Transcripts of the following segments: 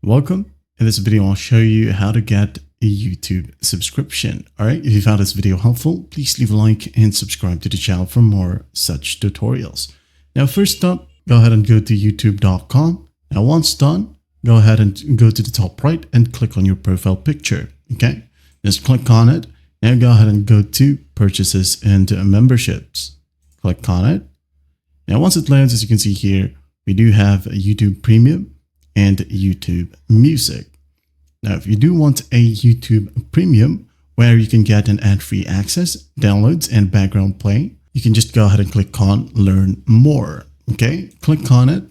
Welcome. In this video, I'll show you how to get a YouTube subscription. All right. If you found this video helpful, please leave a like and subscribe to the channel for more such tutorials. Now, first up, go ahead and go to youtube.com. Now, once done, go ahead and go to the top right and click on your profile picture. Okay. Just click on it. Now go ahead and go to purchases and memberships. Click on it. Now, once it lands, as you can see here, we do have a YouTube Premium and YouTube Music. Now, if you do want a YouTube Premium where you can get an ad-free access, downloads, and background play, you can just go ahead and click on Learn More. Okay, click on it,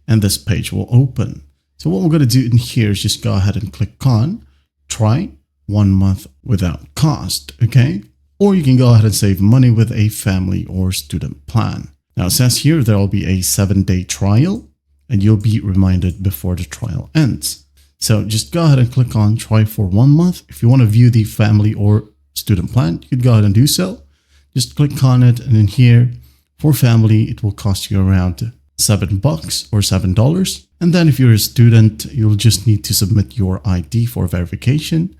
and this page will open. So what we're going to do in here is just go ahead and click on Try 1 month without cost. Okay, or you can go ahead and save money with a family or student plan. Now, it says here there will be a 7-day trial, and you'll be reminded before the trial ends. So just go ahead and click on Try for 1 month. If you want to view the family or student plan, you could go ahead and do so. Just click on it, and in here, for family, it will cost you around $7 or $7. And then if you're a student, you'll just need to submit your ID for verification,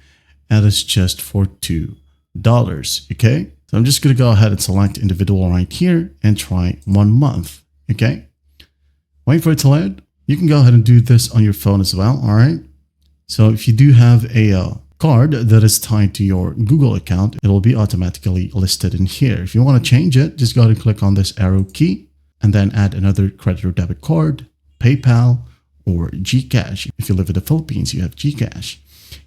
and it's just for $2. Okay, so I'm just going to go ahead and select individual right here and try 1 month. Okay, wait for it to load. You can go ahead and do this on your phone as well. All right, so if you do have a card that is tied to your Google account, it will be automatically listed in here. If you want to change it, just go ahead and click on this arrow key and then add another credit or debit card, PayPal, or Gcash. If you live in the Philippines, you have Gcash.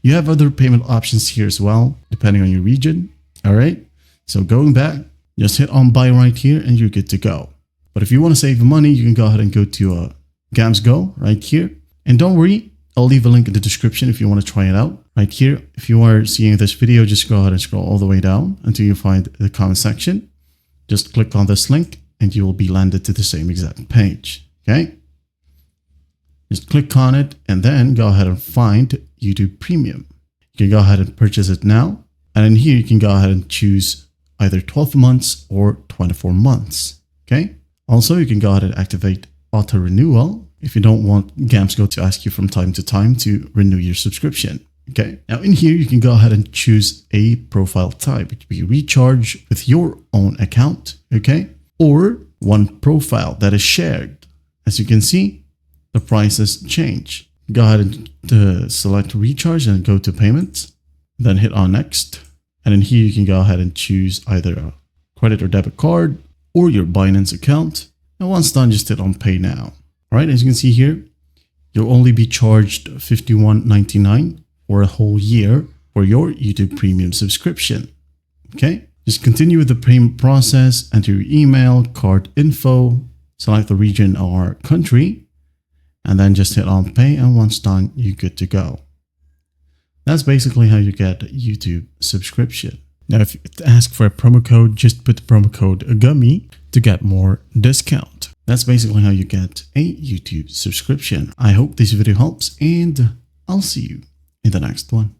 You have other payment options here as well, depending on your region. All right, so going back, just hit on buy right here and you're good to go. But if you want to save money, you can go ahead and go to GamsGo right here. And don't worry, I'll leave a link in the description if you want to try it out right here. If you are seeing this video, just go ahead and scroll all the way down until you find the comment section. Just click on this link and you will be landed to the same exact page. Okay, just click on it and then go ahead and find YouTube Premium. You can go ahead and purchase it now. And in here, you can go ahead and choose either 12 months or 24 months. Okay. Also, you can go ahead and activate auto renewal if you don't want GamsGo to ask you from time to time to renew your subscription. Okay. Now in here, you can go ahead and choose a profile type. It could be recharge with your own account. Okay. Or one profile that is shared. As you can see, the prices change. Go ahead and select recharge and go to payments, then hit on next. And in here, you can go ahead and choose either a credit or debit card or your Binance account. And once done, just hit on pay now. All right, as you can see here, you'll only be charged $51.99 for a whole year for your YouTube Premium subscription. Okay, just continue with the payment process, enter your email, card info, select the region or country, and then just hit on pay. And once done, you're good to go. That's basically how you get a YouTube subscription. Now, if you ask for a promo code, just put the promo code GUMMY to get more discount. That's basically how you get a YouTube subscription. I hope this video helps, and I'll see you in the next one.